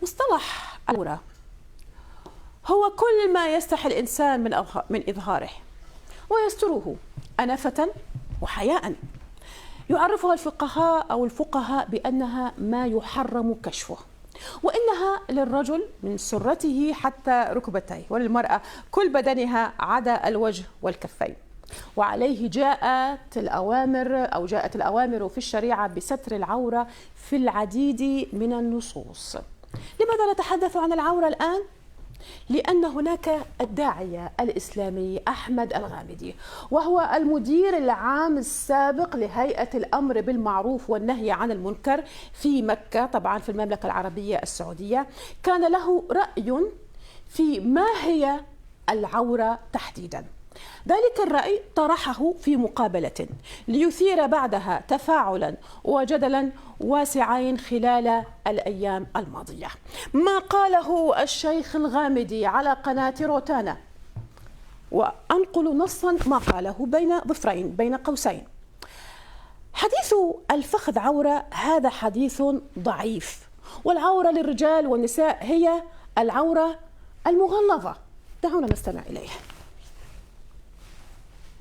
مصطلح العورة هو كل ما يستحي الإنسان من إظهاره ويستره أنفة وحياء. يعرفها الفقهاء بأنها ما يحرم كشفه، وإنها للرجل من سرته حتى ركبتيه، وللمرأة كل بدنها عدا الوجه والكفين. وعليه جاءت الأوامر في الشريعة بستر العورة في العديد من النصوص. لماذا نتحدث عن العورة الآن؟ لأن هناك الداعية الإسلامي أحمد الغامدي، وهو المدير العام السابق لهيئة الأمر بالمعروف والنهي عن المنكر في مكة، طبعا في المملكة العربية السعودية. كان له رأي في ما هي العورة تحديدا. ذلك الرأي طرحه في مقابلة ليثير بعدها تفاعلا وجدلا واسعين خلال الأيام الماضية. ما قاله الشيخ الغامدي على قناة روتانا، وأنقل نصا ما قاله بين ظفرين بين قوسين: حديث الفخذ عورة هذا حديث ضعيف، والعورة للرجال والنساء هي العورة المغلظة. دعونا نستمع إليه.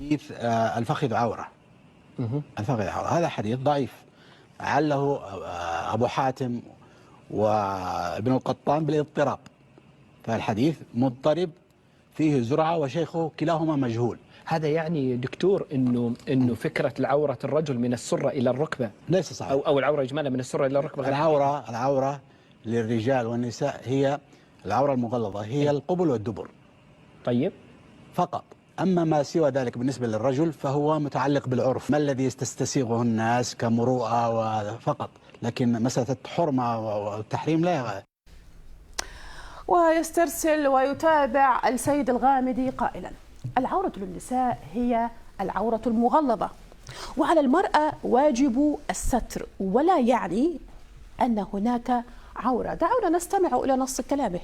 حديث الفخذ عورة، الفخذ عورة هذا حديث ضعيف، عله أبو حاتم وابن القطان بالاضطراب، فالحديث مضطرب فيه زرعة وشيخه كلاهما مجهول. هذا يعني دكتور انه فكرة العورة الرجل من السرة إلى الركبة ليس صحيح، او العورة اجمالا من السرة إلى الركبة. العورة للرجال والنساء هي العورة المغلظة، هي القبل والدبر. طيب فقط. أما ما سوى ذلك بالنسبة للرجل فهو متعلق بالعرف، ما الذي تستسيغه الناس كمروءة فقط، لكن مسألة الحرمة والتحريم لا. ويسترسل ويتابع السيد الغامدي قائلا: العورة للنساء هي العورة المغلظة، وعلى المرأة واجب الستر، ولا يعني أن هناك عورة. دعونا نستمع إلى نص كلامه.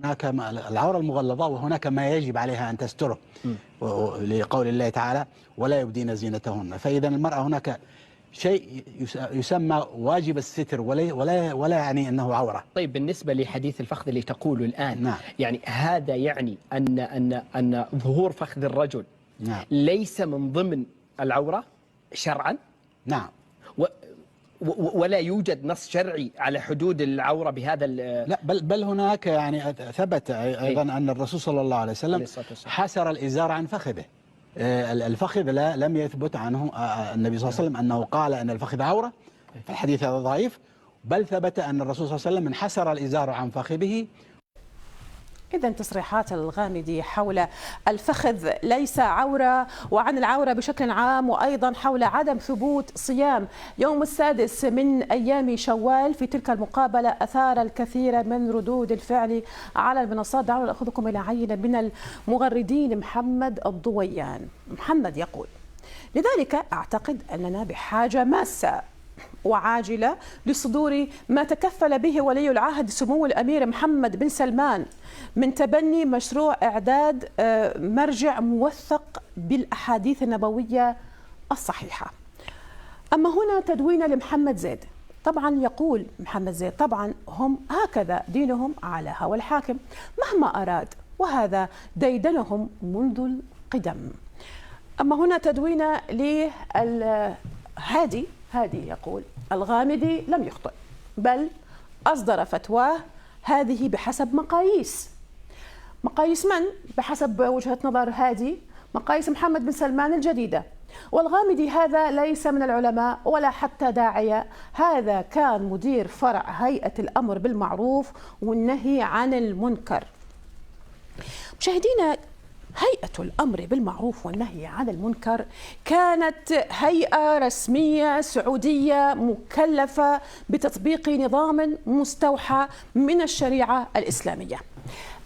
هناك العورة المغلظة وهناك ما يجب عليها أن تستره، لقول الله تعالى: ولا يبدين زينتهن. فإذا المرأة هناك شيء يسمى واجب الستر ولا يعني أنه عورة. طيب بالنسبة لحديث الفخذ اللي تقوله الآن، نعم. يعني هذا يعني أن ظهور فخذ الرجل نعم. ليس من ضمن العورة شرعا؟ نعم. ولا يوجد نص شرعي على حدود العورة بهذا لا، بل هناك يعني ثبت أيضا أن الرسول صلى الله عليه وسلم حسر الإزار عن فخذه. الفخذ لم يثبت عنه النبي صلى الله عليه وسلم أنه قال أن الفخذ عورة، فالحديث هذا ضعيف، بل ثبت أن الرسول صلى الله عليه وسلم انحسر الإزار عن فخذه. إذا تصريحات الغامدي حول الفخذ ليس عورة، وعن العورة بشكل عام، وأيضا حول عدم ثبوت صيام يوم السادس من أيام شوال في تلك المقابلة، أثار الكثير من ردود الفعل على المنصات. دعونا نأخذكم إلى عينة من المغردين. محمد الضويان محمد يقول: لذلك أعتقد أننا بحاجة ماسة وعاجلة لصدور ما تكفل به ولي العهد سمو الأمير محمد بن سلمان من تبني مشروع إعداد مرجع موثق بالأحاديث النبوية الصحيحة. أما هنا تدوين لمحمد زيد. طبعا يقول محمد زيد: طبعا هم هكذا دينهم على هوى الحاكم مهما أراد، وهذا ديدنهم منذ القدم. أما هنا تدوين لهادي يقول: الغامدي لم يخطئ، بل أصدر فتواه هذه بحسب مقاييس من؟ بحسب وجهة نظر هادي مقاييس محمد بن سلمان الجديدة. والغامدي هذا ليس من العلماء ولا حتى داعية، هذا كان مدير فرع هيئة الأمر بالمعروف والنهي عن المنكر. مشاهدينا، هيئة الأمر بالمعروف والنهي عن المنكر كانت هيئة رسمية سعودية مكلفة بتطبيق نظام مستوحى من الشريعة الإسلامية،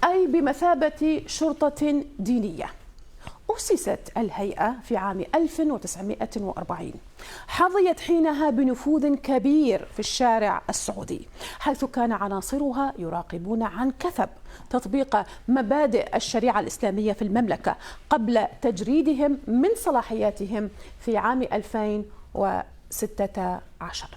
أي بمثابة شرطة دينية. أسست الهيئة في عام 1940، حظيت حينها بنفوذ كبير في الشارع السعودي، حيث كان عناصرها يراقبون عن كثب تطبيق مبادئ الشريعة الإسلامية في المملكة قبل تجريدهم من صلاحياتهم في عام 2016.